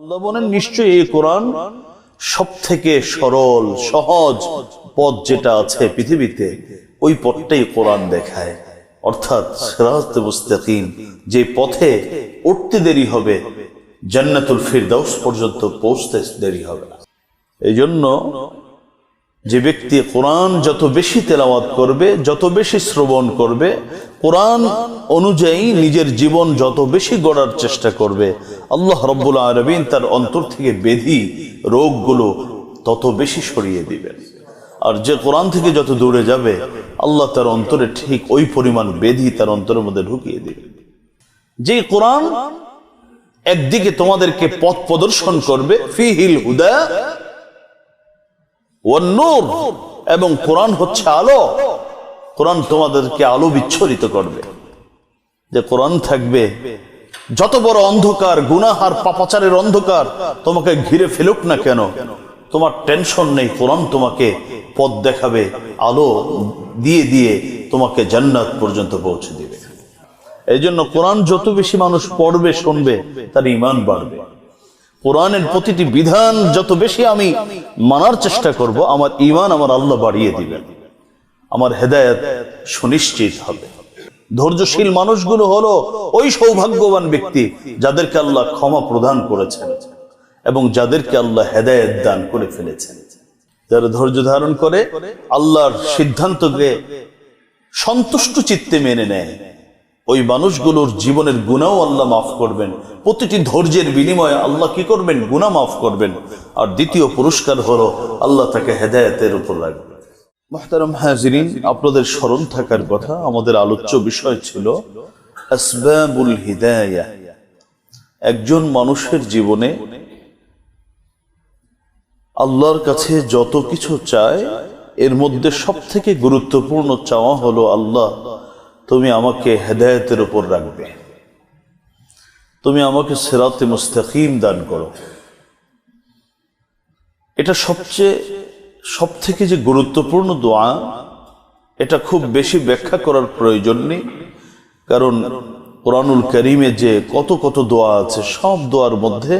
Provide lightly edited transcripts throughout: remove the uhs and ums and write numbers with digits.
আল্লাহ বলেন নিশ্চয়ই এই কোরআন সবথেকে সরল সহজ পথ যেটা আছে পৃথিবীতে, ওই পথটাই কোরআন দেখায়। অর্থাৎ সিরাতুল মুস্তাকিম, যে পথে উঠতে দেরি হবে জান্নাতুল ফিরদাউস পর্যন্ত পৌঁছতে দেরি হবে। এই জন্য যে ব্যক্তি কোরআন যত বেশি তেলাওয়াত করবে, যত বেশি শ্রবণ করবে, কোরআন অনুযায়ী নিজের জীবন যত বেশি গড়ার চেষ্টা করবে, আল্লাহ রাব্বুল আলামিন তার অন্তর থেকে ব্যাধি রোগগুলো তত বেশি সরিয়ে দিবেন। আর যে কোরআন থেকে যত দূরে যাবে, আল্লাহ তার অন্তরে ঠিক ওই পরিমাণ ব্যাধি তার অন্তরের মধ্যে ঢুকিয়ে দিবেন। যে কোরআন একদিকে তোমাদেরকে পথ প্রদর্শন করবে, ফিহিল হুদা ওয়ান নূর, এবং কোরআন হচ্ছে আলো। কোরআন তোমাদেরকে আলো বিচ্ছরিত করবে। যে কোরআন থাকবে, যত বড় অন্ধকার, গুনাহ আর পাপাচারের অন্ধকার তোমাকে ঘিরে ফেলুক না কেন, তোমার টেনশন নেই। কোরআন তোমাকে পথ দেখাবে, আলো দিয়ে দিয়ে তোমাকে জান্নাত পর্যন্ত পৌঁছে দিবে। এই জন্য কোরআন যত বেশি মানুষ পড়বে, শুনবে, তার ঈমান বাড়বে। কোরআনের প্রতিটি বিধান যত বেশি আমি মানার চেষ্টা করব, আমার ঈমান আমার আল্লাহ বাড়িয়ে দিবেন, আমার হেদায়েত সুনিশ্চিত হবে। ধৈর্যশীল মানুষগুলো হলো ওই সৌভাগ্যবান ব্যক্তি যাদেরকে আল্লাহ ক্ষমা প্রদান করেছেন এবং যাদেরকে আল্লাহ হেদায়েত দান করে ফেলেছেন। যারা ধৈর্য ধারণ করে, আল্লাহর সিদ্ধান্তকে সন্তুষ্ট চিত্তে মেনে নেয়, ওই মানুষগুলোর জীবনের গুনাহও আল্লাহ মাফ করবেন। প্রতিটি ধৈর্যের বিনিময়ে আল্লাহ কি করবেন? গুনাহ মাফ করবেন। আর দ্বিতীয় পুরস্কার হলো আল্লাহ তাকে হেদায়েতের উপর রাখবেন। মুহতারাম হাজিরিন, আপনাদের স্মরণ থাকার কথা, আমাদের আলোচ্য বিষয় ছিল আসবাবুল হিদায়াহ। একজন মানুষের জীবনে আল্লাহর কাছে যত কিছু চায়, এর মধ্যে সবথেকে গুরুত্বপূর্ণ চাওয়া হলো, আল্লাহ তুমি আমাকে হেদায়েতের উপর রাখবে, তুমি আমাকে সিরাতে মুস্তাকিম দান করো। এটা সবথেকে যে গুরুত্বপূর্ণ দোয়া, এটা খুব বেশি ব্যাখ্যা করার প্রয়োজন নেই। কারণ কোরআনুল কারীমে যে কত কত দোয়া আছে, সব দোয়ার মধ্যে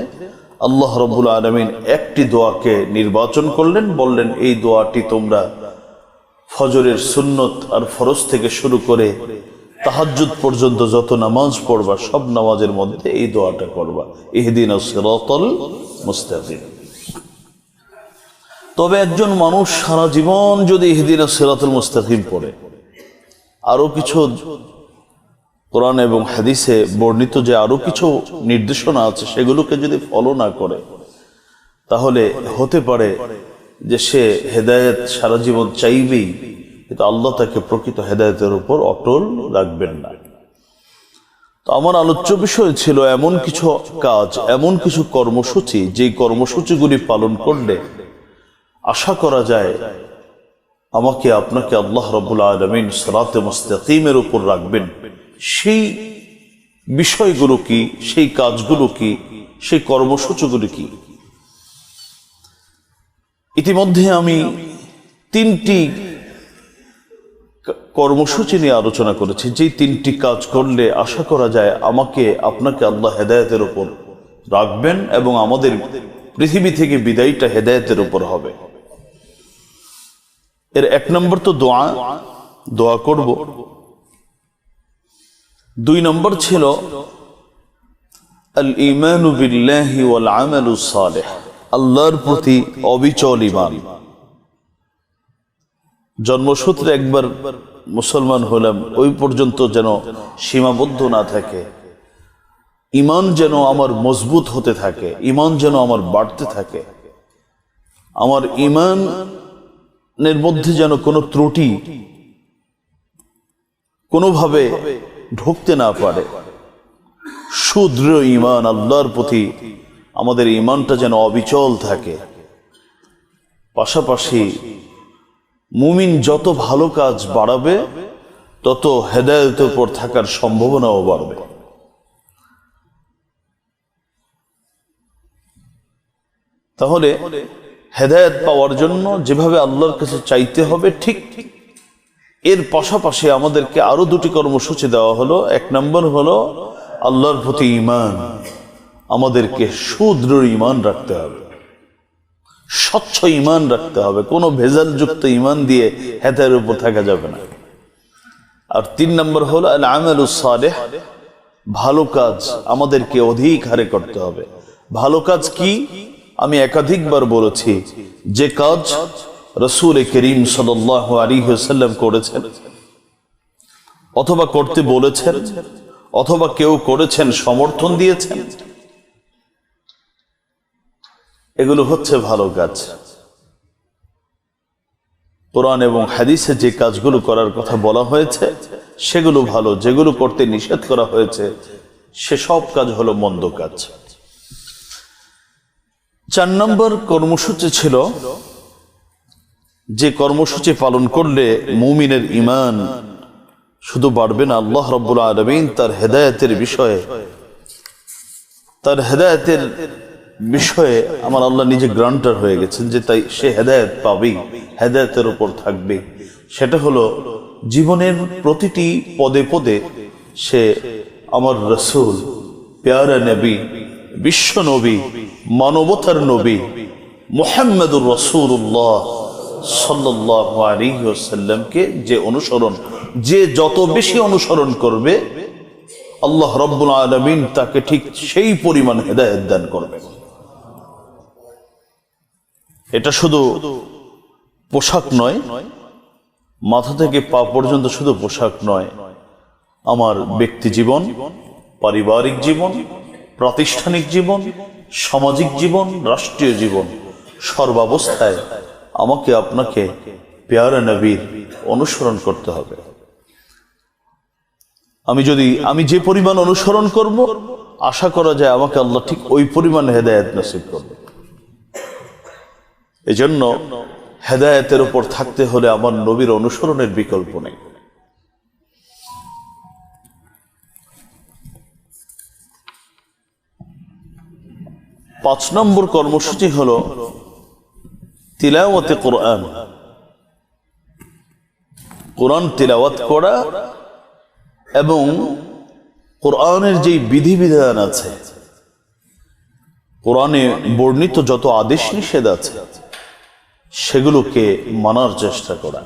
আল্লাহ রাব্বুল আলামিন একটি দোয়াকে নির্বাচন করলেন, বললেন এই দোয়াটি তোমরা ফজরের সুন্নত আর ফরজ থেকে শুরু করে তাহাজ্জুদ পর্যন্ত যত নামাজ পড়বা, সব নামাজের মধ্যে এই দোয়াটা করবা, ইহদিনাস সিরাতাল মুস্তাকিম। তবে একজন মানুষ সারা জীবন যদি ইহদিনাস সিরাতাল মুস্তাকিম পড়ে, আরো কিছু কোরআন এবং হাদিসে বর্ণিত যে আরো কিছু নির্দেশনা আছে, সেগুলোকে যদি ফলো না করে, তাহলে হতে পারে যে সে হেদায়েত সারা জীবন চাইবেই, কিন্তু আল্লাহ তাকে প্রকৃত হেদায়েতের উপর অটল রাখবেন না। তো আমার আলোচ্য বিষয় ছিল এমন কিছু কাজ, এমন কিছু কর্মসূচি, যেই কর্মসূচিগুলি পালন করলে আশা করা যায় আমাকে আপনাকে আল্লাহ রাব্বুল আলামিন সিরাতে মুস্তাকিমের উপর রাখবেন। সেই বিষয়গুলো কি, সেই কাজগুলো কি, সেই কর্মসূচিগুলো কি? ইতিমধ্যে আমি 3টি কর্মসূচি নিয়ে আলোচনা করেছি, যেই 3টি কাজ করলে আশা করা যায় আমাকে আপনাকে আল্লাহ হেদায়েতের উপর রাখবেন এবং আমাদের পৃথিবী থেকে বিদায়টা হেদায়েতের উপর হবে। এর 1 নম্বর তো দোয়া করব। 2 নম্বর ছিল আল ঈমানু বিল্লাহি ওয়াল আমালুস সালিহ, আল্লাহর প্রতি অবিচল ঈমান। জন্মসূত্রে একবার মুসলমান হলাম, ওই পর্যন্ত যেন সীমাবদ্ধ না থাকে। ঈমান যেন আমার মজবুত হতে থাকে, ঈমান যেন আমার বাড়তে থাকে। আমার ঈমানের মধ্যে যেন কোনো ত্রুটি কোনোভাবে ঢুকতে না পারে। সুদৃঢ় ঈমান, আল্লাহর প্রতি আমাদের ঈমানটা যেন অবিচল থাকে। পাশাপাশি মুমিন যত ভালো কাজ বাড়াবে, তত হেদায়েতের উপর থাকার সম্ভাবনাও বাড়বে। তাহলে হেদায়েত পাওয়ার জন্য যেভাবে আল্লাহর কাছে চাইতে হবে, ঠিক এর পাশাপাশি আমাদেরকে আরো 2টি কর্মসূচি দেওয়া হলো। 1 নম্বর হলো আল্লাহর প্রতি ঈমান, আমাদেরকে সুদৃঢ় ঈমান রাখতে হবে, স্বচ্ছ ঈমান রাখতে হবে, কোনো ভেজালযুক্ত ঈমান দিয়ে হেদায়েতের উপর থাকা যাবে না। আর 3 নম্বর হলো আল আমালুস সালেহ, ভালো কাজ আমাদেরকে অধিক হারে করতে হবে। ভালো কাজ কি? আমি একাধিকবার বলেছি, যে কাজ রাসূল করিম সাল্লাল্লাহু আলাইহি ওয়াসাল্লাম করেছেন অথবা করতে বলেছেন অথবা কেউ করেছেন, সমর্থন দিয়েছেন, এগুলো হচ্ছে ভালো কাজ। কোরআন এবং হাদিসে যে কাজগুলো করার কথা বলা হয়েছে সেগুলো ভালো, যেগুলো করতে নিষেধ করা হয়েছে সেসব কাজ হলো মন্দ কাজ। 4 নম্বর কর্মসূচি ছিল, যে কর্মসূচি পালন করলে মুমিনের ঈমান শুধু বাড়বে না, আল্লাহ রাব্বুল আলামিন তার হেদায়েতের বিষয়ে আমার আল্লাহ নিজে গ্রান্টার হয়ে গেছেন যে তাই সে হেদায়েত পাবেই, হেদায়েতের উপর থাকবে। সেটা হলো জীবনের প্রতিটি পদে পদে সে আমার রাসূল, প্যারা নবী, বিশ্ব নবী, মানবতার নবী মুহাম্মদুর রাসূলুল্লাহ সাল্লাল্লাহু আলাইহি ওয়াসাল্লামকে যে যত বেশি অনুসরণ করবে আল্লাহ রাব্বুল আলামিন তাকে ঠিক সেই পরিমাণ হেদায়েত দান করবে। এটা শুধু পোশাক নয়, মাথা থেকে পা পর্যন্ত শুধু পোশাক নয়, আমার ব্যক্তি জীবন, পারিবারিক জীবন, প্রাতিষ্ঠানিক জীবন, সামাজিক জীবন, রাষ্ট্রীয় জীবন, সর্বাবস্থায় আমাকে আপনাকে প্যারা নবীর অনুসরণ করতে হবে। আমি যে পরিমাণ অনুসরণ করব, আশা করা যায় আমাকে আল্লাহ ঠিক ওই পরিমাণ হেদায়েত নসিব করবে। এজন্য হেদায়েতের উপর থাকতে হলে আমার নবীর অনুসরণের বিকল্প নেই। 5 নম্বর কর্মসূচি হলো তিলাওয়াতে কোরআন, কোরআন তিলাওয়াত করা এবং কোরআনের যে বিধিবিধান আছে, কোরআনে বর্ণিত যত আদেশ নিষেধ আছে সেগুলোকে মানার চেষ্টা করা।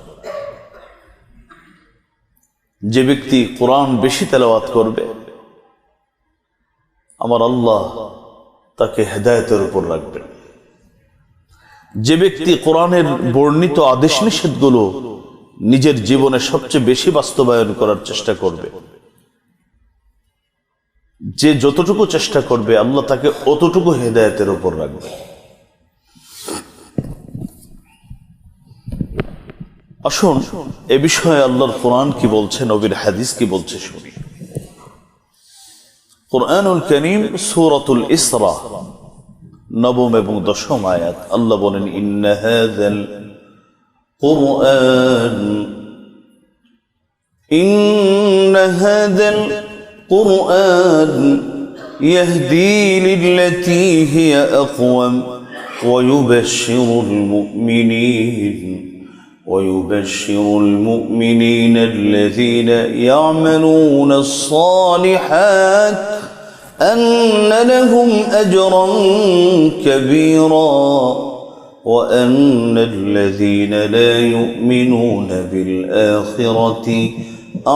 যে ব্যক্তি কোরআন বেশি তেলাওয়াত করবে আমার আল্লাহ তাকে হেদায়েতের উপর রাখবেন। যে ব্যক্তি কোরআনের বর্ণিত আদেশ নিষেধগুলো নিজের জীবনে সবচেয়ে বেশি বাস্তবায়ন করার চেষ্টা করবে, যে যতটুকু চেষ্টা করবে আল্লাহ তাকে অতটুকু হেদায়েতের উপর রাখবে। আসুন এ বিষয়ে আল্লাহর কোরআন কি বলছে, নবীর হাদিস কি বলছে শুনি। কুরআনুল কারীম সূরাতুল ইসরা 9 এবং 10 আয়াত আল্লাহ বলেন, ইন্না হাযাল কুরআন ইয়াহদী লিল্লাতী হিয়া আকওয়াম ওয়া ويبشر المؤمنين الذين يعملون الصالحات أن لهم أجرا كبيرا وأن الذين لا يؤمنون بالآخرة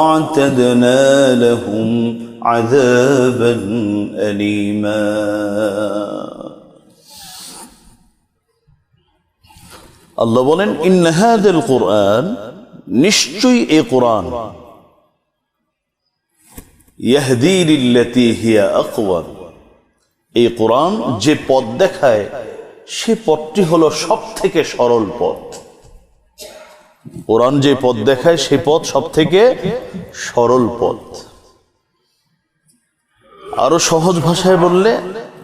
أعتدنا لهم عذابا أليما। আল্লাহ বলেন, ইন্না হাযাল কুরআন, নিশ্চয়ই এই কোরআন, ইয়াহদী লিল্লাতী হিয়া আকওয়াম, এই কোরআন যে পথ দেখায় সে পথটি হলো সবথেকে সরল পথ। কোরআন যে পথ দেখায় সে পথ সবথেকে সরল পথ। আরো সহজ ভাষায় বললে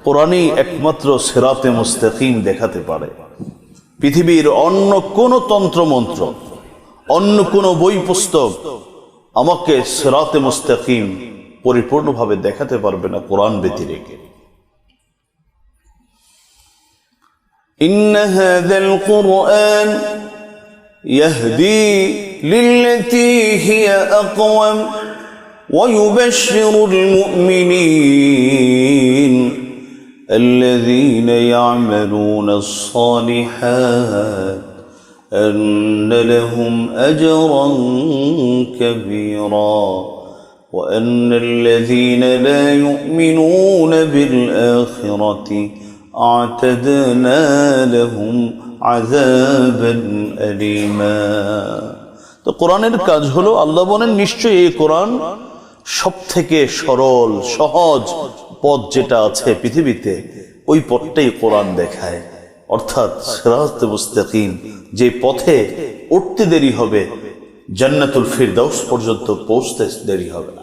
কোরআনই একমাত্র সিরাতে মুস্তাকিম দেখাতে পারে। পৃথিবীর অন্য কোন তন্ত্রমন্ত্র, অন্য কোন বই পুস্তক আমাকে সিরাতে মুস্তাকিম পরিপূর্ণভাবে দেখাতে পারবে না কোরআন ব্যতিরেক। ইন্না হাযাল কুরআন ইয়াহদী লিল্লাতী হিয়া আকওয়াম ওয়া ইউবাশশিরুল মুমিনিন الذين يعملون الصالحات أن لهم أجرا كبيرا وأن الذين لا يؤمنون بالآخرة أعتدنا لهم عذابا أليما। তো কোরআনের কাজ হলো, আল্লাহ বলেন নিশ্চয়ই এই কোরআন সব থেকে সরল সহজ পথ যেটা আছে পৃথিবীতে, ওই পথটাই কোরআন দেখায়। অর্থাৎ সিরাতে মুস্তাকিম, যে পথে উঠতে দেরি হবে জান্নাতুল ফিরদাউস পর্যন্ত পৌঁছতে দেরি হবে না।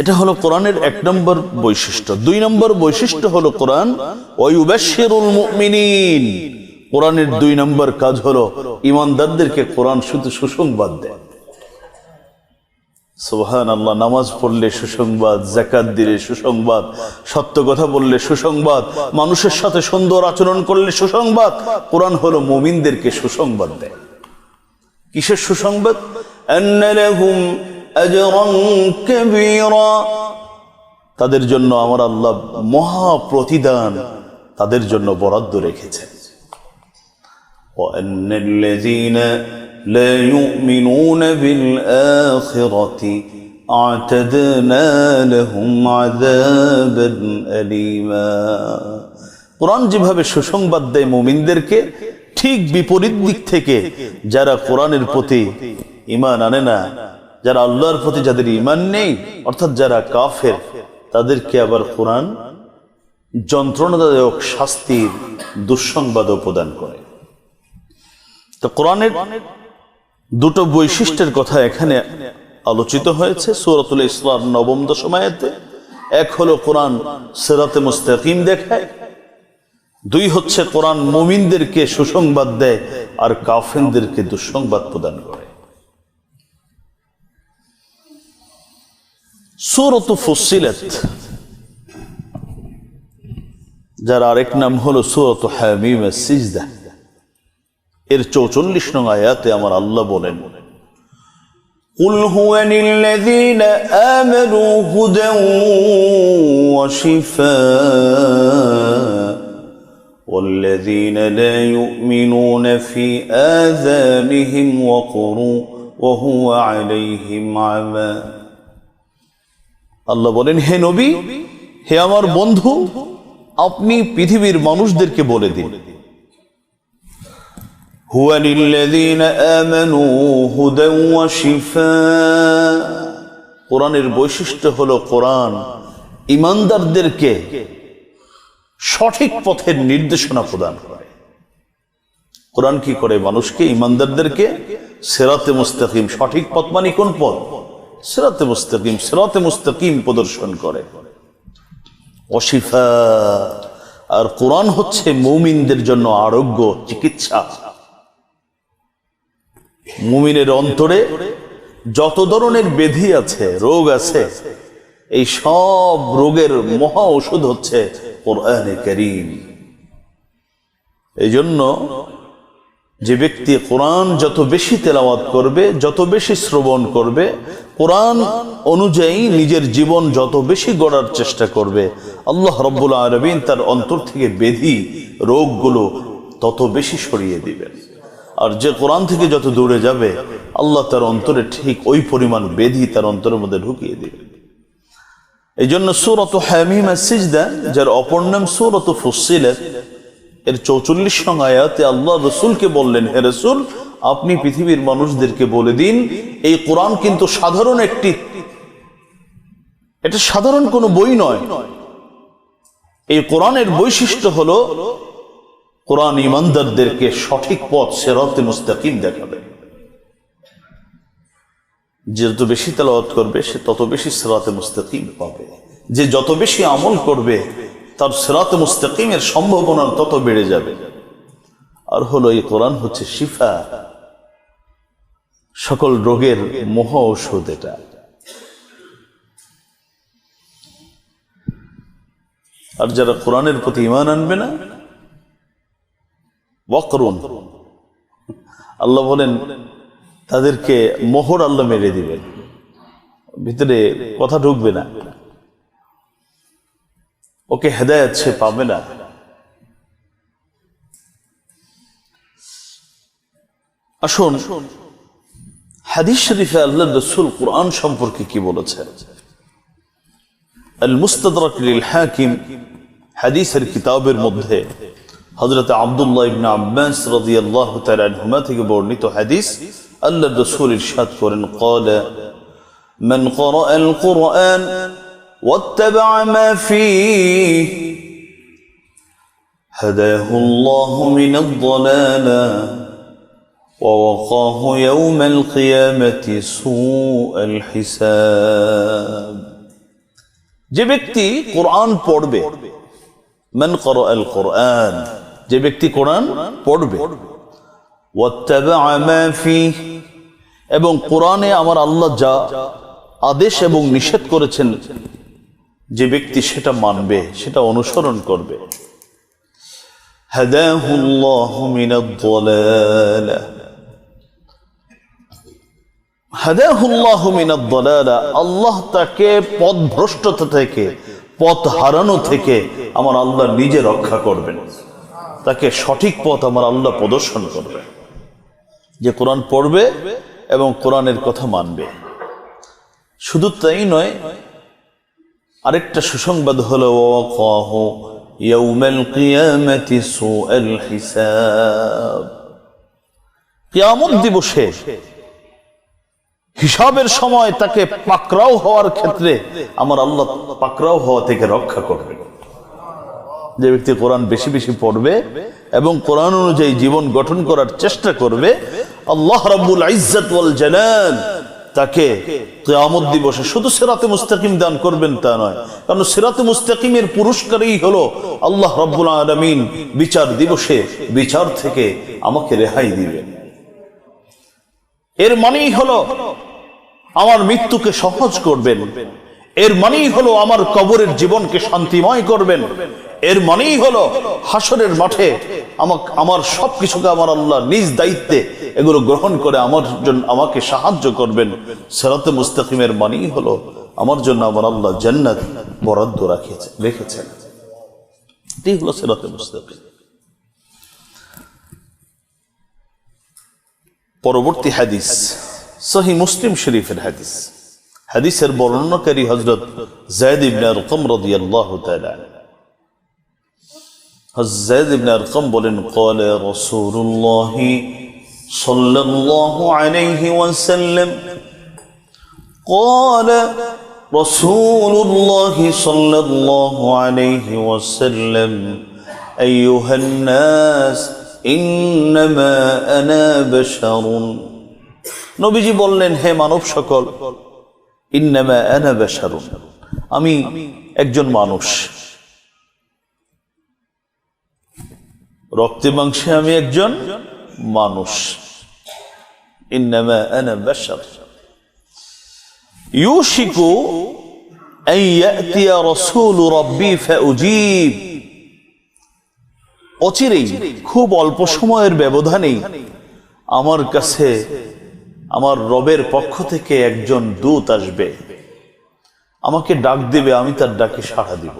এটা হলো কোরআনের 1 নম্বর বৈশিষ্ট্য। 2 নম্বর বৈশিষ্ট্য হলো কোরআন ওয়ায়ুবাশশিরুল মুমিনিন। কোরআনের 2 নম্বর কাজ হলো ঈমানদারদেরকে কোরআন শুধু সুসংবাদ দেয়। সুবহানাল্লাহ। নামাজ পড়লে সুসংবাদ, যাকাত দিলে সুসংবাদ, সত্য কথা বললে সুসংবাদ, মানুষের সাথে সুন্দর আচরণ করলে সুসংবাদ। কোরআন হলো মুমিনদেরকে সুসংবাদ দেয়। কিসের সুসংবাদ? আন্না লাহুম আজরান কাবীরা, তাদের জন্য আমার আল্লাহ মহা প্রতিদান তাদের জন্য বরাদ্দ রেখেছেন। ওয়া আন্নাল্লাযীনা لا يؤمنون بالآخرة أعتدنا لهم عذابا أليما। কোরআন যেভাবে সুসংবাদ দেয় মুমিনদেরকে, ঠিক বিপরীত দিক থেকে যারা কোরআনের প্রতি ঈমান আনে না, যারা আল্লাহর প্রতি যাদের ঈমান নেই, অর্থাৎ যারা কাফের, তাদেরকে আবার কোরআন যন্ত্রণাদায়ক শাস্তির দুঃসংবাদও প্রদান করে। তো কোরআনের 2টো বৈশিষ্ট্যের কথা এখানে আলোচিত হয়েছে সূরাতুল ইসরার 9-10 আয়াতে। 1 হলো কোরআন সিরাতে মুস্তাকিম দেখায়, 2 হচ্ছে কোরআন মুমিনদেরকে সুসংবাদ দেয় আর কাফেরদেরকে দুঃসংবাদ প্রদান করে। সূরাতু ফুসসিলাত, যার আরেক নাম হলো সূরাতু হামিম আস-সিজদা, এর 44 নং আয়াতে আমার আল্লাহ বলেন, কুল হুয়া লিল্লাযীনা আমানু হুদান ওয়া শিফাআ ওয়াল্লাযীনা লা ইউমিনুনা ফি আযানিহিম ওয়াকরু ওয়া হুয়া আলাইহিম আমা। আল্লাহ বলেন, হে নবী, হে আমার বন্ধু, আপনি পৃথিবীর মানুষদেরকে বলে দিন, হুয়া লিল্লাযীনা আমানু হুদান ওয়া শিফাআ। কোরআনের বৈশিষ্ট্য হলো কোরআন ঈমানদারদেরকে সঠিক পথের নির্দেশনা প্রদান করে। কোরআন কি করে? মানুষকে, ঈমানদারদেরকে সিরাতে মুস্তাকিম, সঠিক পথ মানে কোন পথ? সিরাতে মুস্তাকিম, সিরাতে মুস্তাকিম প্রদর্শন করে। ওয়া শিফাআ, আর কোরআন হচ্ছে মুমিনদের জন্য আরোগ্য, চিকিৎসা। মুমিনের অন্তরে যত ধরনের ব্যাধি আছে, রোগ আছে, এই সব রোগের মহা ঔষধ হচ্ছে কোরআনে কারীম। এই জন্য যে ব্যক্তি কোরআন যত বেশি তেলাওয়াত করবে, যত বেশি শ্রবণ করবে, কোরআন অনুযায়ী নিজের জীবন যত বেশি গড়ার চেষ্টা করবে, আল্লাহ রাব্বুল আলামিন তার অন্তর থেকে ব্যাধি রোগগুলো তত বেশি সরিয়ে দিবেন। আর যে কোরআন থেকে যত দূরে যাবে, আল্লাহ তার অন্তরে ঠিক ওই পরিমাণ ব্যাধি তার অন্তরের মধ্যে ঢুকিয়ে দিবে। এই জন্য সূরাতু হামিম আস-সিজদা, যার অপর নাম সূরাতু ফুসসিলাত, এর 44 নং আয়াতে আল্লাহ রাসূলকে বললেন, হে রাসূল, আপনি পৃথিবীর মানুষদেরকে বলে দিন, এই কোরআন কিন্তু এটা সাধারণ কোনো বই নয়। এই কোরআনের বৈশিষ্ট্য হলো কোরআন ঈমানদারদেরকে সঠিক পথ সিরাতে মুস্তাকিম দেখাবে। যে যত বেশি তেলাওয়াত করবে সে তত বেশি সিরাতে মুস্তাকিম পাবে। যে যত বেশি আমল করবে তার সিরাতে মুস্তাকিমের সম্ভাবনা তত বেড়ে যাবে। আর হলো এই কোরআন হচ্ছে শিফা, সকল রোগের মহা ঔষধ এটা। আর যারা কোরআনের প্রতি ঈমান আনবে না, ওয়াকরুন, আল্লাহ বলেন তাদেরকে মোহর আল্লাহ মেরে দিবেন, ভিতরে কথা ঢুকবে না। ওকে হেদায়েত সে পাবে না। আসুন হাদিস শরীফে আল্লাহর রাসূল কুরআন সম্পর্কে কি বলেছেন। আল মুস্তাদরাক লিল হাকিম হাদিসের কিতাবের মধ্যে হযরত আব্দুল্লাহ ইবনে আব্বাস রাদিয়াল্লাহু তাআলা আনহুমা থেকে বর্ণিত হাদিস, আল্লাহর রাসূল ইরশাদ করেন, ক্বালা মান ক্বারাআল কুরআন ওয়াত্তাবা মা ফীহি হাদাহু আল্লাহু মিনাদ দালালা ووقاه يوم القيامة سوء الحساب। যে ব্যক্তি কোরআন পড়বে, মান ক্বারাআল কুরআন, যে ব্যক্তি কোরআন পড়বে, ওয়াত্তাবা মা ফীহি, এবং কোরআনে আমার আল্লাহ যা আদেশ এবং নিষেধ করেছেন যে ব্যক্তি সেটা মানবে, সেটা অনুসরণ করবে, হাদাহু আল্লাহু মিনাদ দালালা, হাদাহুল্লাহু মিনাদ দালালা, আল্লাহ তাকে পথভ্রষ্টতা থেকে, পথ হারানো থেকে আমার আল্লাহ নিজে রক্ষা করবেন, তাকে সঠিক পথ আমার আল্লাহ প্রদর্শন করবে। যে কোরআন পড়বে এবং কোরআনের কথা মানবে। শুধু তাই নয়, আরেকটা সুসংবাদ হলো ওয়াকাহু ইয়াউমাল কিয়ামাতি সুআল হিসাব, কিয়ামত দিবসে হিসাবের সময় তাকে পাকড়াও হওয়ার ক্ষেত্রে আমার আল্লাহ পাকড়াও হওয়া থেকে রক্ষা করবে। যে ব্যক্তি কোরআন বেশি বেশি পড়বে এবং কোরআন অনুযায়ী জীবন গঠন করার চেষ্টা করবে, আল্লাহ রাব্বুল ইজ্জত ওয়াল জালাল তাকে কিয়ামত দিবসে শুধু সিরাতে মুস্তাকিম দান করবেন তা নয়, কারণ সিরাতে মুস্তাকিমের পুরস্কারই হলো আল্লাহ রাব্বুল আলামিন বিচার দিবসে বিচার থেকে আমাকে রেহাই দিবেন। এর মানেই হলো আমার মৃত্যুকে সহজ করবেন, এর মানেই হলো আমার কবরের জীবনকে শান্তিময় করবেন, এর মানেই হলো হাসরের মাঠে আমার সবকিছুকে আমার আল্লাহ নিজ দায়িত্বে এগুলো গ্রহণ করে আমার জন্য আমাকে সাহায্য করবেন। সিরাতে মুস্তাকিমের মানেই হলো আমার জন্য আমার আল্লাহ জান্নাত বরাদ্দ রেখেছেন। এটাই হলো সিরাতে মুস্তাকিম। পরবর্তী হাদিস সহিহ মুসলিম শরীফের হাদিস, হাদিসের বর্ণনাকারী হযরত যায়েদ ইবনে আরকাম রাদিয়াল্লাহু তাআলা। হযরত যায়েদ ইবনে আরকাম বলেন, ক্বালা রাসূলুল্লাহ সাল্লাল্লাহু আলাইহি ওয়াসাল্লাম, ক্বালা রাসূলুল্লাহ সাল্লাল্লাহু আলাইহি ওয়াসাল্লাম, আইয়ুহান নাস ইন্নামা আনা বাশারুন। নবীজি বললেন, হে মানব সকল, ইন্নামা আনা বাশারুন, আমি একজন মানুষ, রক্তে মাংসে আমি একজন মানুষ। ইন্নামা আনা বাশার ইউশিকু আন ইয়াতিয়া রাসূলু রাব্বি ফাউজিব, অচিরেই খুব অল্প সময়ের ব্যবধানেই আমার কাছে আমার রবের পক্ষ থেকে একজন দূত আসবে, আমাকে ডাক দিবে, আমি তার ডাকে সাড়া দিব।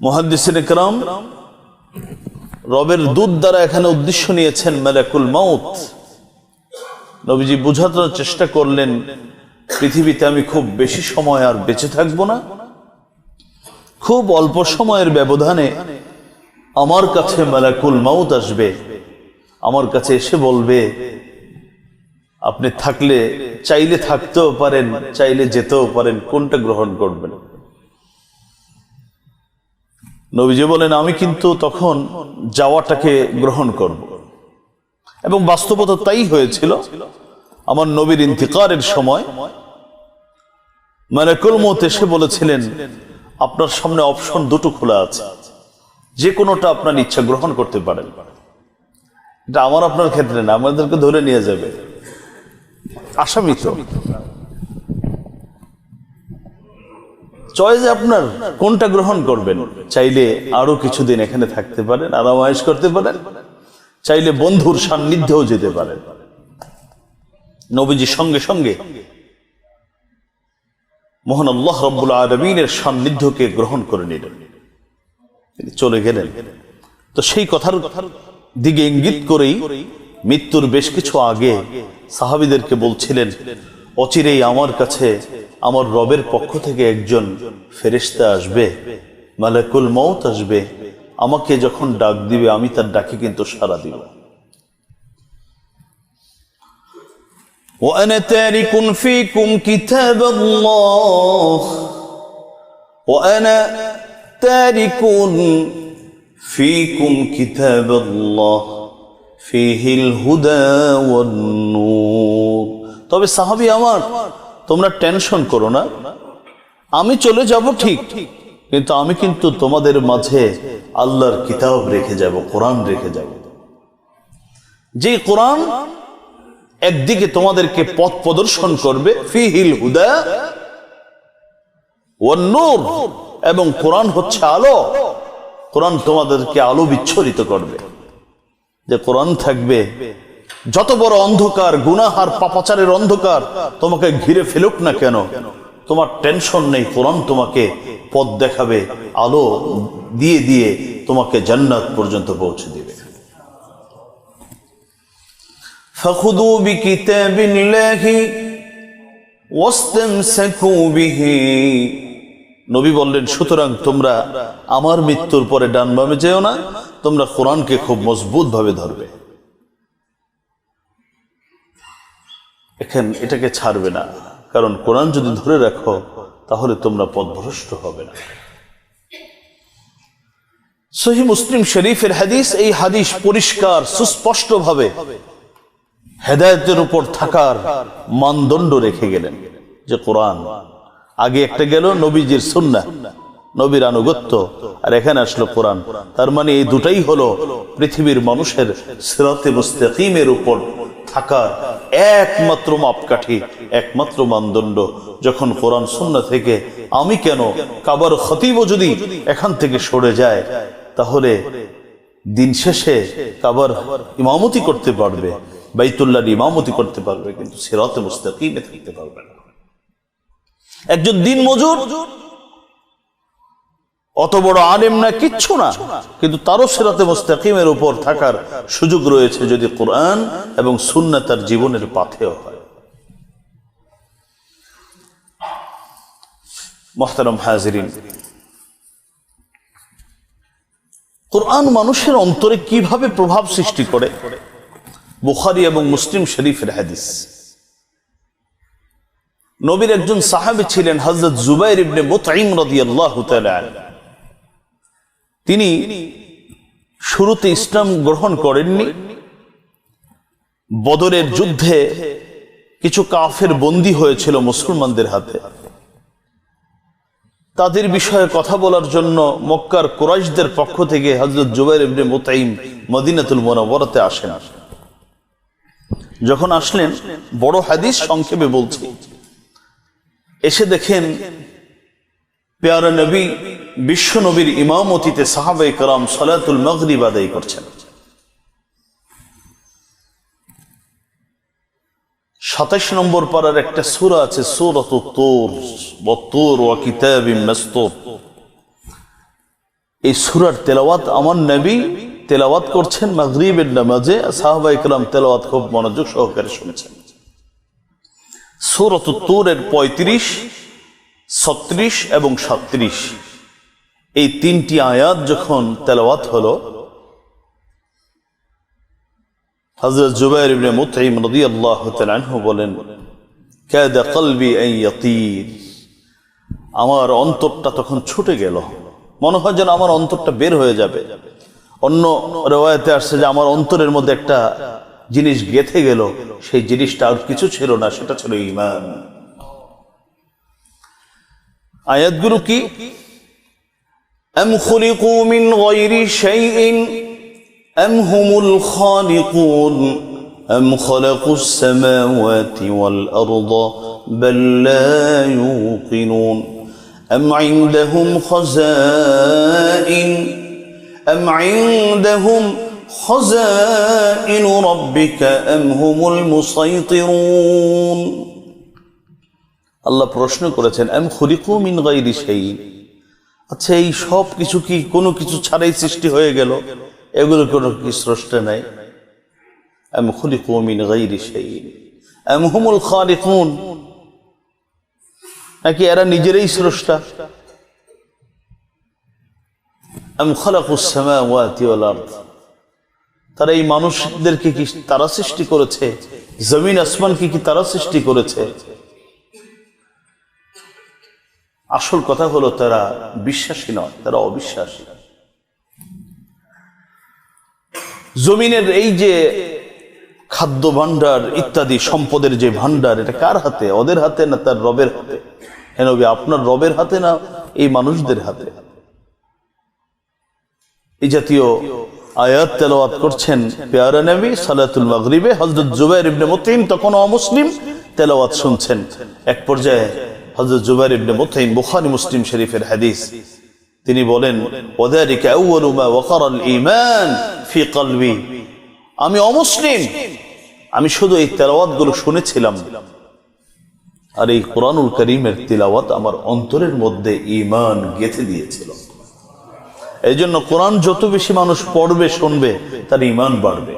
মুহাদ্দিসিনে কেরাম রবের দূত দ্বারা এখানে উদ্দেশ্য নিয়েছেন মালাকুল মাউত। নবীজি বুঝানোর চেষ্টা করলেন, পৃথিবীতে আমি খুব বেশি সময় আর বেঁচে থাকবো না, খুব অল্প সময়ের ব্যবধানে আমার কাছে মালাকুল মাউত আসবে, আমার কাছে এসে বলবে, আপনি থাকলে চাইলে থাকতেও পারেন, চাইলে যেতেও পারেন, কোনটা গ্রহণ করবেন? নবীজি বলেন, আমি কিন্তু তখন যাওয়াটাকে গ্রহণ করব। এবং বাস্তবতা তাই হয়েছিল। আমার নবীর ইন্তিকারের সময় মালাকুল মউত এসে বলেছিলেন, আপনার সামনে অপশন দুটো খোলা আছে, যে কোনোটা আপনার ইচ্ছা গ্রহণ করতে পারেন। এটা আমার আপনার ক্ষেত্রে না, আমাদেরকে ধরে নিয়ে যাবে, আসামি তো। চয়েস আপনার, কোনটা গ্রহণ করবেন? চাইলে আরো কিছুদিন এখানে থাকতে পারেন, আরামায়েশ করতে পারেন, চাইলে বন্ধুর সান্নিধ্যেও যেতে পারেন। নবীজি সঙ্গে সঙ্গে মহান আল্লাহ রাব্বুল আলামিনের সান্নিধ্যকে গ্রহণ করে নিলেন, তিনি চলে গেলেন। তো সেই কথার দিকে ইঙ্গিত করেই মৃত্যুর বেশ কিছু আগে সাহাবীদেরকে বলছিলেন, অচিরেই আমার কাছে আমার রবের পক্ষ থেকে একজন ফেরেশতা আসবে, মালাকুল মউত আসবে, আমাকে যখন ডাক দিবে আমি তার ডাকে কিন্তু সাড়া দিব। وأنا تارك فيكم كتاب الله وأنا تارك فيكم كتاب الله فيه الهدى والنور। তবে সাহাবী আমার, তোমরা টেনশন করো না, আমি চলে যাব ঠিক, কিন্তু আমি কিন্তু তোমাদের মাঝে আল্লাহর কিতাব রেখে যাব, কোরআন রেখে যাব, যে কোরআন একদিকে তোমাদেরকে পথ প্রদর্শন করবে, ফিহিল হুদা ওয়ান নূর, এবং কোরআন হচ্ছে আলো, কোরআন তোমাদেরকে আলো বিচ্ছরিত করবে। যে কোরআন থাকবে, যত বড় অন্ধকার, গুনাহ আর পাপাচারের অন্ধকার তোমাকে ঘিরে ফেলুক না কেন, তোমার টেনশন নেই, কোরআন তোমাকে পথ দেখাবে, আলো দিয়ে দিয়ে তোমাকে জান্নাত পর্যন্ত পৌঁছে দিবে। فخذوا بكتاب الله واستمسكوا به। নবী বললেন, সুতরাং তোমরা আমার মৃত্যুর পরে ডান বামে যেও না, তোমরা কোরআনকে খুব মজবুত ভাবে ধরবে, এটাকে ছাড়বে না, কারণ কোরআন যদি ধরে রাখো তাহলে তোমরা পথভ্রষ্ট হবে না। সহিহ মুসলিম শরীফের হাদিস, এই হাদিস পরিষ্কার সুস্পষ্ট ভাবে হেদায়েতের উপর থাকার মানদণ্ড রেখে গেলেন, যে কোরআন আগে একটা গেল নবীজির সুন্নাহ, নবীর আনুগত্য, আর এখানে আসলো কোরআন। তার মানে এই দুটাই হলো পৃথিবীর মানুষের সিরাতে মুস্তাকিমের উপর থাকার একমাত্র মাপকাঠি, একমাত্র মানদণ্ড। যখন কোরআন সুন্নাহ থেকে আমি কেন, কাবার খতিবও যদি এখান থেকে সরে যায়, তাহলে দিন শেষে কাবার ইমামতি করতে পারবে, বাইতুল্লাহর ইমামতি করতে পারবে, কিন্তু সিরাতে মুস্তাকিমে থাকতে পারবে না। একজন দিন মজুর, অত বড় আলেম না, কিচ্ছু না, কিন্তু তারও সিরাতে মুস্তাকিমের উপর থাকার সুযোগ রয়েছে যদি কোরআন এবং সুন্নাহ তার জীবনের পাথেয় হয়। মুহতারাম হাজিরিন, কোরআন মানুষের অন্তরে কিভাবে প্রভাব সৃষ্টি করে, বুখারী এবং মুসলিম শরীফের হাদিস। নবীর একজন সাহাবী ছিলেন হযরত জুবাইর ইবনে মুতঈম রাদিয়াল্লাহু তাআলা আনহু। তিনি শুরুতে ইসলাম গ্রহণ করেননি। বদরের যুদ্ধে কিছু কাফের বন্দী হয়েছিল মুসলমানদের হাতে, তাদের বিষয়ে কথা বলার জন্য মক্কার কুরাইশদের পক্ষ থেকে হযরত জুবাইর ইবনে মুতঈম মদিনাতুল মুনাওয়ারাতে আসেন। যখন আসলেন, বড় হাদিস সংক্ষেপে বলছি, এসে দেখেন পেয়ারা নবী বিশ্ব নবীর ইমামতিতে সাহাবায়ে কেরাম সালাতুল মাগরিব আদায় করছেন। ২৭ নম্বর পারার একটা সূরা আছে, সূরাতুত তুর, ওয়াত-তুর ওয়া কিতাবিম মাসতুর। এই সূরার তেলাওয়াত আমার নবী তেলাওয়াত করছেন মাগরিবের নামাজে, সাহাবায়ে কেরাম তেলাওয়াত খুব মনোযোগ সহকারে শুনছেন। সূরাতুত তুরের ৩৫, ৩৬ এবং ৩৭ এই তিনটি আয়াত যখন তেলাওয়াত হলো, হযরত জুবাইর ইবনে মুতঈম রাদিয়াল্লাহু তাআলা আনহু বলেন, কাদা কলবি আন ইয়াতীর, আমার অন্তরটা তখন ছুটে গেল, মনে হয় যেন আমার অন্তরটা বের হয়ে যাবে। অন্য riwayate আসছে যে আমার অন্তরের মধ্যে একটা জিনিস গেঁথে গেল, সেই জিনিসটা আর কিছু ছিল না, সেটা ছিল ঈমান। আয়াতগুলো কি? আম খুলিকু মিন গায়রি শাইইন আম হুমুল খালিকুন আম খালাকুস সামাওয়াতি ওয়াল আরদা বাল লা ইউকিনুন আম ইনদাহুম খাযাইন আম ইনদাহুম খাযাইন রাব্বিকা আম হুমুল মুসাইতিরুন। আল্লাহ প্রশ্ন করেছেন, আম খুলিকু মিন গায়রি শাইইন, আচ্ছা এই সব কিছু কি কোনো কিছু ছাড়াই সৃষ্টি হয়ে গেল? এগুলো কোনো কি স্রষ্টা নাই? আম খুলিকু মিন গায়রি শাইইন আম হুমুল খালিকুন, নাকি এরা নিজেরাই স্রষ্টা? আম খালাকুস সামাওয়াতি ওয়াল আরদ, তারা এই মানুষদেরকে কি তারা সৃষ্টি করেছে? জমিন আসমানকে কি তারা সৃষ্টি করেছে? আসল কথা হলো তারা বিশ্বাসী নয়, তারা অবিশ্বাসী। জমিনের এই যে খাদ্য ভান্ডার ইত্যাদি সম্পদের যে ভান্ডার, এটা কার হাতে? ওদের হাতে না তার রবের হাতে? হ্যাঁ নবী, আপনার রবের হাতে না এই মানুষদের হাতে? এই জাতীয় আয়াত তেলাওয়াত করছেন পেয়ারা নবী সালাতুল মাগরিবে। হযরত জুবাইর ইবনে মুতঈম তখন অমুসলিম, তেলাওয়াত শুনছেন। এক পর্যায়ে হযরত জুবাইর ইবনে মুতঈম, বুখারী মুসলিম শরীফের হাদিস, তিনি বলেন, ওয়াযালিকা আউয়ালু মা ওয়াকারা আল ঈমান ফি কলবি, আমি অমুসলিম, আমি শুধু এই তেলাওয়াতগুলো শুনেছিলাম, আর এই কোরআনুল কারীমের তিলাওয়াত আমার অন্তরের মধ্যে ঈমান গেঁথে দিয়েছিল। এই জন্য কোরআন যত বেশি মানুষ পড়বে শুনবে, তার ঈমান বাড়বে।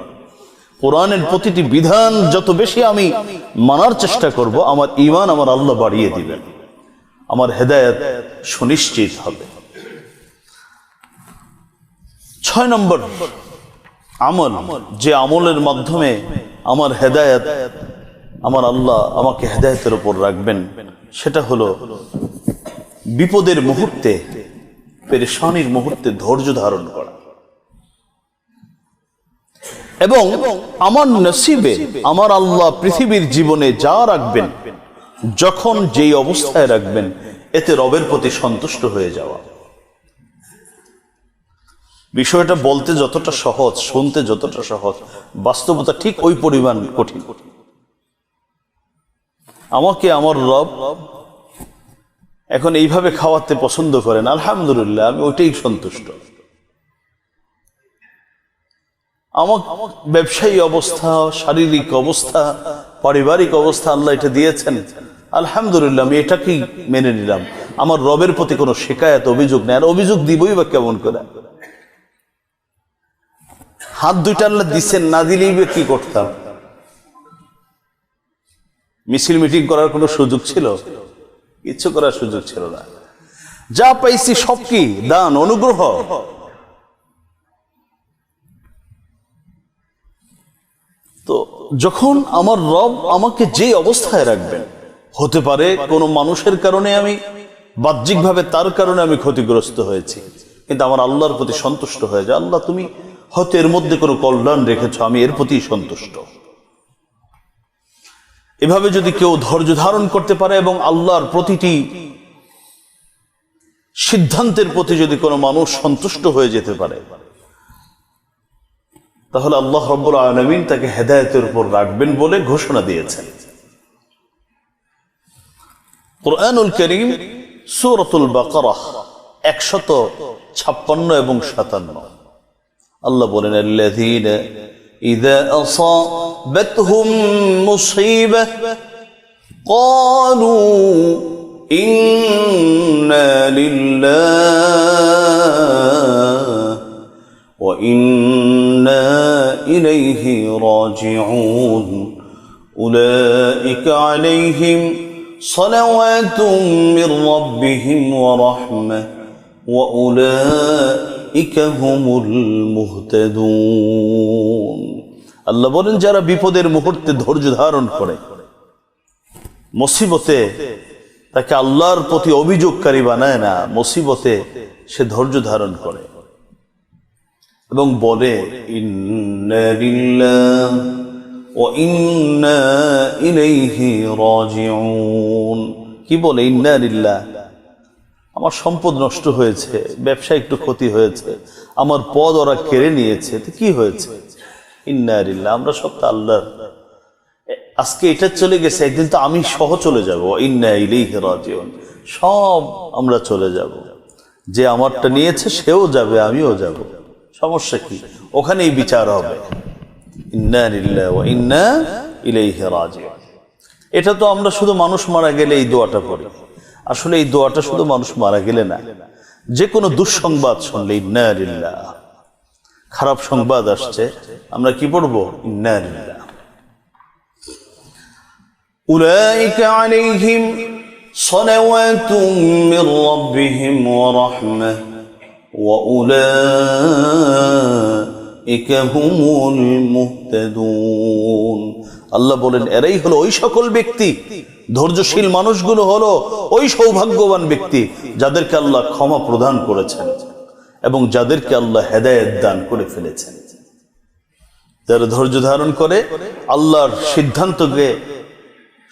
কোরআনের প্রতিটি বিধান যত বেশি আমি মানার চেষ্টা করব, আমার ঈমান আমার আল্লাহ বাড়িয়ে দিবেন, আমার হেদায়েত সুনিশ্চিত হবে। 6 নম্বর আমল, যে আমলের মাধ্যমে আমার হেদায়েত, আমার আল্লাহ আমাকে হেদায়েতের উপর রাখবেন, সেটা হলো বিপদের মুহূর্তে, পেরেশানির মুহূর্তে ধৈর্য ধারণ করা। এবং আমার নসিবে আমার আল্লাহ পৃথিবীর জীবনে যা রাখবেন, যখন যেই অবস্থায় রাখবেন, এতে রবের প্রতি সন্তুষ্ট হয়ে যাওয়া। বিষয়টা বলতে যতটা সহজ, শুনতে যতটা সহজ, বাস্তবতা ঠিক ওই পরিমাণ কঠিন। আমাকে আমার রব এখন এইভাবে খাওয়াতে পছন্দ করেন, আলহামদুলিল্লাহ, আমি ওইটাই সন্তুষ্ট। আমার ব্যবসায়ী অবস্থা, শারীরিক অবস্থা, পারিবারিক অবস্থা আল্লাহ এটা দিয়েছেন, আলহামদুলিল্লাহ, আমি এটাকেই মেনে নিলাম। আমার রবের প্রতি কোনো শিকায়ত, অভিযোগ নেই। আর অভিযোগ দিবই বা কেমন করে? হাত দুইটা আল্লাহ দিচ্ছেন, না দিলেই বা কি করতাম? মিছিল মিটিং করার কোনো সুযোগ ছিল? কিচ্ছু করার সুযোগ ছিল না। যা পাইছি সব কি দান, অনুগ্রহ। তো যখন আমার রব আমাকে যে অবস্থায় রাখবেন, হতে পারে কোনো মানুষের কারণে আমি বাহ্যিকভাবে তার কারণে আমি ক্ষতিগ্রস্ত হয়েছি, কিন্তু আমার আল্লাহর প্রতি সন্তুষ্ট হয়ে যায়। আল্লাহ তুমি হয়তো এর মধ্যে কোনো কল্যাণ রেখেছ, আমি এর প্রতি সন্তুষ্ট। এভাবে যদি কেউ ধৈর্য ধারণ করতে পারে এবং আল্লাহর প্রতিটি সিদ্ধান্তের প্রতি যদি কোনো মানুষ সন্তুষ্ট হয়ে যেতে পারে, তাহলে আল্লাহ রাব্বুল আলামিন তাকে হেদায়েতের উপর রাখবেন বলে ঘোষণা দিয়েছেন। কুরআনুল কারীম সূরাতুল বাকারাহ 156 এবং 57 আল্লাহ বলেন, আল্লাযীনা ইযা আসাবাতহুম মুসীবাহ ক্বালু ইন্না লিল্লাহি ওয়া ইন্না ইলাইহি রাজিউন উলাইকা আলাইহিম সালাওয়াতুম মির রাব্বিহিম ওয়া রাহমাহ ওয়া উলাইকা হুমুল মুহতাদুন। আল্লাহ বলেন, যারা বিপদের মুহূর্তে ধৈর্য ধারণ করে, মুসিবতে তাকে আল্লাহর প্রতি অভিযোগকারী বানায় না, মুসিবতে সে ধৈর্য ধারণ করে এবং বলে ইন্না লিল্লাহি ওয়া ইন্না ইলাইহি রাজিউন। কি বলে? ইন্না লিল্লাহি, আমার সম্পদ নষ্ট হয়েছে, ব্যবসা একটু ক্ষতি হয়েছে, আমার পদ ওরা কেড়ে নিয়েছে, তো কি হয়েছে? ইন্না লিল্লাহি, আমরা সব তো আল্লাহর। আজকে এটা চলে গেছে, একদিন তো আমি সহ চলে যাব। ইন্না ইলাইহি রাজিউন, সব আমরা চলে যাব। যে আমারটা নিয়েছে সেও যাবে, আমিও যাব। সমস্যা কি? ওখানেই বিচার হবে। ইন্না লিল্লাহি ওয়া ইন্না ইলাইহি রাজিউন। এটা তো আমরা শুধু মানুষ মারা গেলে এই দোয়াটা পড়ি। আসলে এই দোয়াটা শুধু মানুষ মারা গেলে না, যে কোনো দুঃসংবাদ শুনলে ইন্না লিল্লাহ, খারাপ সংবাদ আসছে, আমরা কি পড়বো? ইন্না লিল্লাহ। উলাইকা আলাইহিম সালাওয়াতুম মির রাব্বিহিম ওয়া রাহমাহ ওয়া উলাইকা হুমুল মুহতাদুন। আল্লাহ বলেন এরাই হলো ওই সকল ব্যক্তি, ধৈর্যশীল মানুষগুলো হলো ওই সৌভাগ্যবান ব্যক্তি যাদেরকে আল্লাহ ক্ষমা প্রদান করেছেন এবং যাদেরকে আল্লাহ হেদায়েত দান করে ফেলেছেন। যারা ধৈর্য ধারণ করে আল্লাহর সিদ্ধান্তকে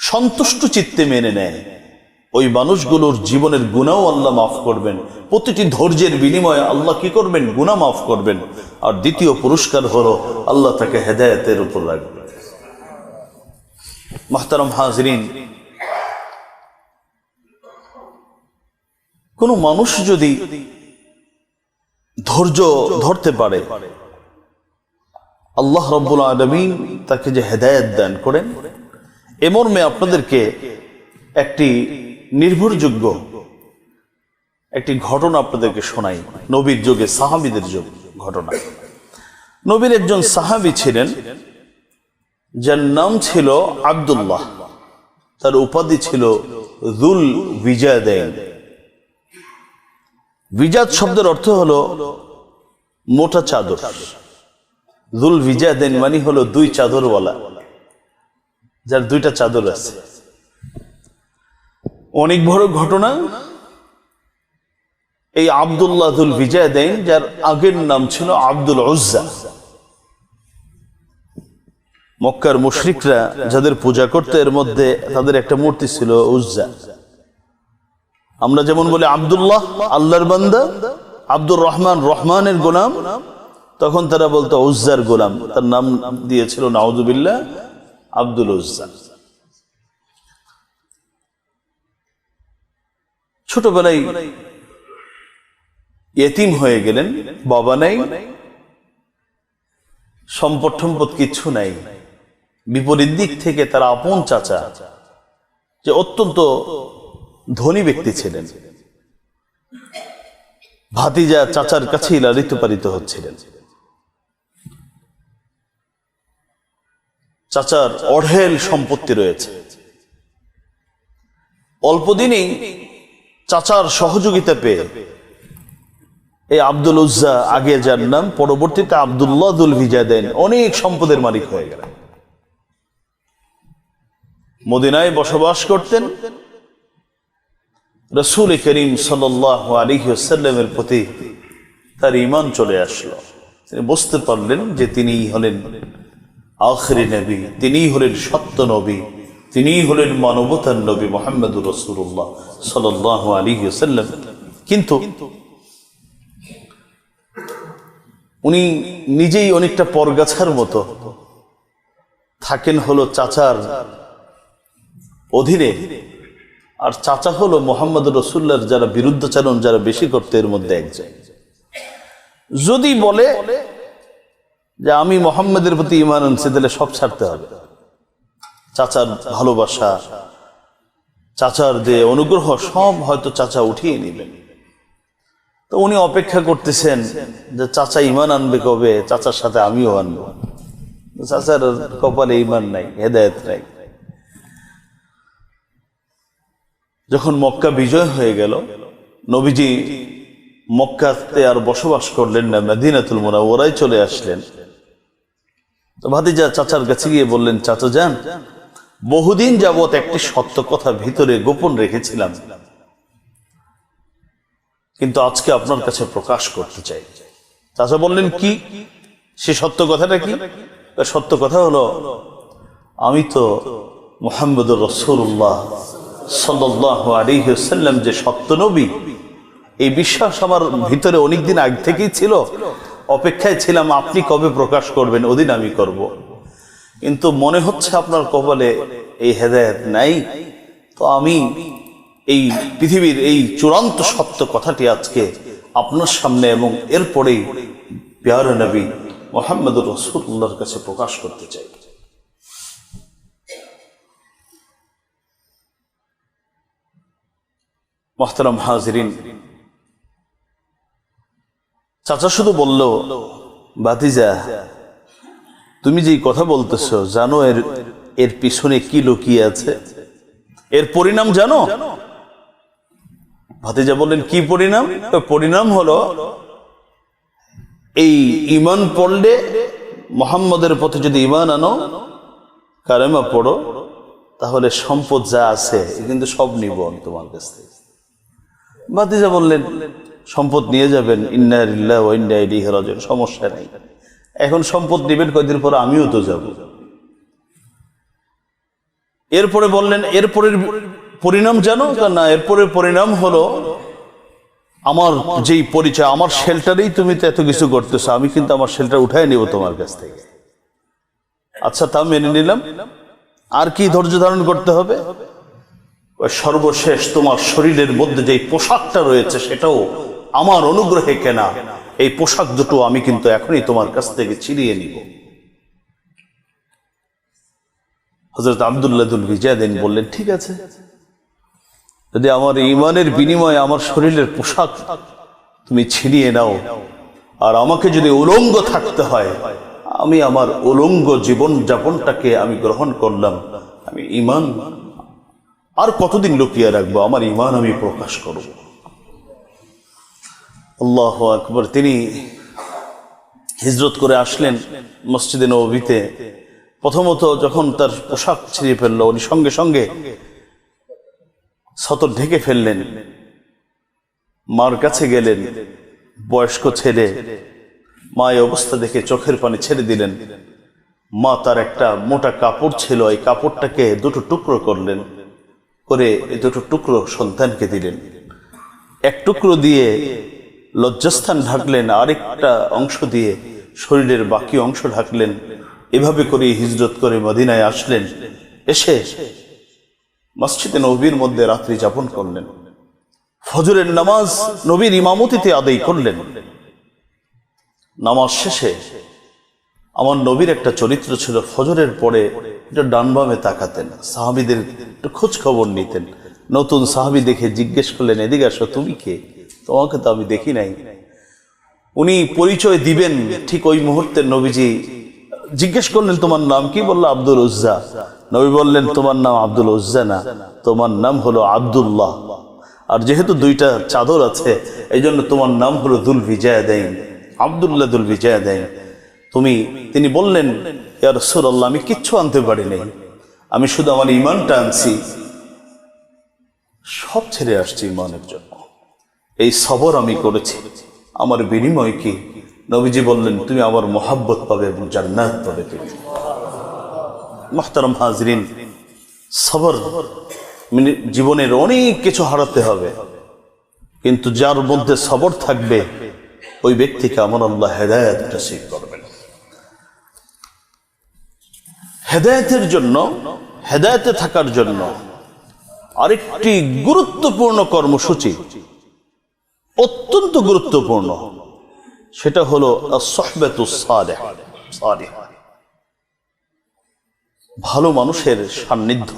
সন্তুষ্ট চিত্তে মেনে নেয়, ওই মানুষগুলোর জীবনের গুনাহও আল্লাহ মাফ করবেন। প্রতিটি ধৈর্যের বিনিময়ে আল্লাহ কি করবেন? গুনাহ মাফ করবেন। আর দ্বিতীয় পুরস্কার হলো আল্লাহ তাকে হেদায়েতের উপর রাখবেন। মুহতারাম হাজরিন, কোন মানুষ যদি ধৈর্য ধরতে পারে, আল্লাহ রাব্বুল আলামিন তাকে যে হেদায়েত দান করেন, এ মর্মে আপনাদেরকে একটি নির্ভরযোগ্য একটি ঘটনা আপনাদেরকে শোনাই। নবীর যুগে সাহাবীদের যুগ ঘটনা। নবীর একজন সাহাবী ছিলেন যার নাম ছিল আব্দুল্লাহ, তার উপাধি ছিল যুল বিজাদাইন। বিজাদ শব্দের অর্থ হলো মোটা চাদর। যুল বিজাদাইন মানে হলো দুই চাদরওয়ালা, যার দুইটা চাদর আছে। অনেক বড় ঘটনা। এই আব্দুল্লাহ যুল বিজাদাইন, যার আগের নাম ছিল আব্দুল উজ্জা। মক্কার মুশরিকরা যাদের পূজা করতে, এর মধ্যে তাদের একটা মূর্তি ছিল উজ্জা। আমরা যেমন বলি আব্দুল্লাহ আল্লাহর বান্দা, আব্দুর রহমান রহমানের গোলাম, তখন তারা বলতো উজ্জার গোলাম। তার নাম দিয়েছিল নাউযুবিল্লাহ আব্দুল উজ্জা। ছোটবেলায় ইয়েতিম হয়ে গেলেন, বাবা নাই, সম্পদ সম্পদ কিচ্ছু নাই। বিপরীত দিক থেকে তার আপন চাচা, যে অত্যন্ত ধনী ব্যক্তি ছিলেন, ভাতিজা চাচার কাছেই লালিত পালিত হচ্ছিলেন। চাচার অঢেল সম্পত্তি রয়েছে। অল্প দিনেই চাচার সহযোগিতা পেয়ে এই আব্দুল উজ্জা, আগে যার নাম, পরবর্তীতে আব্দুল্লাহ যুল বিজাদাইন, অনেক সম্পদের মালিক হয়ে গেলেন। মদিনায় বসবাস করতেন। রাসূল করিম সাল্লাল্লাহু আলাইহি ওয়াসাল্লামের প্রতি তার ঈমান চলে আসলো। তিনি বুঝতে পারলেন যে তিনিই হলেন আখিরি নবী, তিনিই হলেন সত্য নবী, তিনিই হলেন মানবতার নবী মুহাম্মদুর রাসূলুল্লাহ সাল্লাল্লাহু আলাইহি ওয়াসাল্লাম। কিন্তু উনি নিজেই অনেকটা পরগাছার মতো থাকেন হলো চাচার অধীনে। আর চাচা হলো মুহাম্মদুর রাসূলুল্লাহর যারা বিরুদ্ধাচরণ যারা বেশি করতে, এর মধ্যে একজন। যদি বলে যে আমি মুহাম্মদের প্রতি ঈমান আনছি, তাহলে সব ছাড়তে হবে। চাচার ভালোবাসা, চাচার যে অনুগ্রহ, সব হয়তো চাচা উঠিয়ে নেবেন। তো উনি অপেক্ষা করতেছেন যে চাচা ঈমান আনবে কবে, চাচার সাথে আমিও আনবো। চাচার কপালে ঈমান নাই, হেদায়েত নাই। যখন মক্কা বিজয় হয়ে গেল, নবীজি মক্কাতে আর বসবাস করলেন না, মদিনাতুল মুনাওয়ারায় চলে আসলেন। তো ভাতিজা চাচার কাছে গিয়ে বললেন, চাচা যান, বহুদিন যাবত একটি সত্য কথা ভিতরে গোপন রেখেছিলাম, কিন্তু আজকে আপনার কাছে প্রকাশ করতে চাই। চাচা বললেন, কি সে সত্য কথাটা? কি সত্য কথা? হলো আমি তো মুহাম্মদুর রাসূলুল্লাহ সাল্লাল্লাহু আলাইহি ওয়াসাল্লাম যে সত্য নবী, এই বিশ্বাস আমার ভিতরে অনেকদিন আগে থেকেই ছিল। অপেক্ষায় ছিলাম আপনি কবে প্রকাশ করবেন, ওদিন আমি করব। কিন্তু মনে হচ্ছে আপনার কপালে এই হেদায়েত নাই। তো আমি এই পৃথিবীর এই চূড়ান্ত সত্য কথাটি আজকে আপনার সামনে এবং এরপরেই প্যারা নবী মুহাম্মদুর রাসূলুল্লাহর কাছে প্রকাশ করতে চাই। মুহতারাম হাজিরিন, চাচা শুধু বলল, ভাতিজা তুমি যেই কথা বলতেছো জানো এর পিছনে কি লুকিয়ে আছে? এর পরিণাম জানো? ভাতিজা বললেন, কি পরিণাম? পরিণাম হলো এই ঈমান পড়লে, মুহাম্মদের পথে যদি ঈমান আনো, কালেমা পড়ো, তাহলে সম্পদ যা আছে কিন্তু সব নিব আমি তোমার কাছ থেকে। ভাতিজা বললেন, সম্পদ নিয়ে যাবেন, ইন্না লিল্লাহি ওয়া ইন্না ইলাইহি রাজিউন, সমস্যা নেই। এখন সম্পদ নেবেন, কয়দিন পর আমিও তো যাব। এরপরে বললেন, এরপরের পরিণাম জানো? না, এরপরের পরিণাম হলো আমার যেই পরিচয়, আমার শেল্টারেই তুমি তো এত কিছু করতেছো, আমি কিন্তু আমার শেল্টার উঠাই নেব তোমার কাছ থেকে। আচ্ছা, তা মেনে নিলাম, আর কি ধৈর্য ধারণ করতে হবে? সর্বশেষ তোমার শরীরের মধ্যে যে পোশাকটা রয়েছে সেটাও আমার অনুগ্রহে কেনা, এই পোশাক দুটো আমি কিন্তু এখনই তোমার কাছ থেকে ছিনিয়ে নিব। হযরত আব্দুল্লাহ দুল বিজাদিন বললেন, ঠিক আছে, যদি আমার ঈমানের বিনিময়ে আমার শরীরের পোশাক তুমি ছিনিয়ে নাও, আর আমাকে যদি উলঙ্গ থাকতে হয়, আমি আমার উলঙ্গ জীবন যাপনটাকে আমি গ্রহণ করলাম। আমি ঈমান আর কতদিন লুকিয়ে রাখবো? আমার ঈমান আমি প্রকাশ করব। আল্লাহু আকবার। তিনি হিজরত করে আসলেন মসজিদে নববীতে। প্রথমত যখন তার পোশাক ছিঁড়ে ফেললো, উনি সঙ্গে সঙ্গে সতর ঢেকে ফেললেন, মার কাছে গেলেন, বয়স্ক ছেলে, মা এই অবস্থা দেখে চোখের পানি ছেড়ে দিলেন। মা তার একটা মোটা কাপড় ছিল, এই কাপড়টাকে দুটো টুকরো করলেন, করে এই দুটো টুকরো সন্তানকে দিলেন। এক টুকরো দিয়ে লজ্জাস্থান ঢাকলেন, আরেকটা অংশ দিয়ে শরীরের বাকি অংশ ঢাকলেন। এভাবে করে হিজরত করে মদিনায় আসলেন। এসে মসজিদে নববীর মধ্যে রাত্রি যাপন করলেন। ফজরের নামাজ নবীর ইমামতিতে আদায় করলেন। নামাজ শেষে আমার নবীর একটা চরিত্র ছিল, ফজরের পরে এটা ডান বামে তাকাতেন, সাহাবীদের একটু খোঁজ খবর নিতেন। নতুন সাহাবী দেখে জিজ্ঞেস করলেন, এদিকে আসো, তুমি কে? তোমাকে তো আমি দেখি নাই। উনি পরিচয় দিবেন, ঠিক ওই মুহূর্তে নবীজি জিজ্ঞেস করলেন, তোমার নাম কি? বলল, আব্দুল উজ্জা। নবী বললেন, তোমার নাম আব্দুল উজ্জা না, তোমার নাম হলো আব্দুল্লাহ। আর যেহেতু দুইটা চাদর আছে, এই জন্য তোমার নাম হলো দুল বিজায়দাইন, আব্দুল্লাহ দুল বিজায়দাইন। তিনি বললেন, ইয়া রাসূলুল্লাহ, আমি কিচ্ছু আনতে পারি নাই, আমি শুধু আমার ঈমানটা আনছি, সব ছেড়ে আসছি ঈমানের জন্য। এই সবর আমি করেছি, আমার বিনিময় কি? নবীজি বললেন, তুমি আমার মোহাব্বত পাবে এবং জান্নাত পাবে তুমি। মুহতারাম হাজিরিন, সবর, জীবনের অনেক কিছু হারাতে হবে, কিন্তু যার মধ্যে সবর থাকবে ওই ব্যক্তিকে আমার আল্লাহ হেদায়েত নসিব করবেন। হেদায়েতের জন্য, হেদায়েতে থাকার জন্য আরেকটি গুরুত্বপূর্ণ কর্মসূচি, অত্যন্ত গুরুত্বপূর্ণ, সেটা হলো as-suhbatus সালিহা, ভালো মানুষের সান্নিধ্য।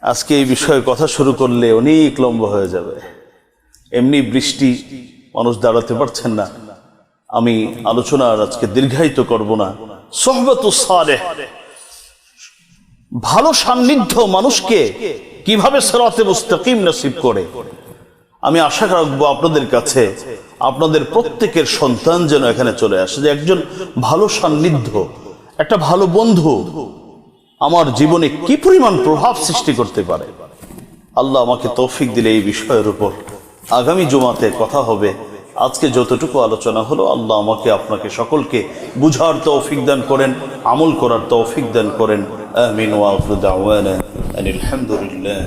আজকে এই বিষয়ে কথা শুরু করলে অনেক লম্বা হয়ে যাবে। এমনি বৃষ্টি, মানুষ দাঁড়াতে পারছেন না, আমি আলোচনা আজকে দীর্ঘায়িত করব না। সুহবাতুস সালেহ, ভালো সান্নিধ্য মানুষকে কিভাবে সিরাতে মুস্তাকিম নসিব করে। আমি আশা রাখবো আপনাদের কাছে, আপনাদের প্রত্যেকের সন্তান যেন এখানে চলে আসে, যে একজন ভালো সান্নিধ্য, একটা ভালো বন্ধু আমার জীবনে কি পরিমাণ প্রভাব সৃষ্টি করতে পারে। আল্লাহ আমাকে তৌফিক দিলে এই বিষয়ের উপর আগামী জুমাতে কথা হবে। আজকে যতটুকু আলোচনা হলো, আল্লাহ আমাকে আপনাকে সকলকে বুঝার তৌফিক দান করেন, আমল করার তৌফিক দান করেন। আমিন ওয়া আখিরু দাওয়ানা আনিল হামদুলিল্লাহ।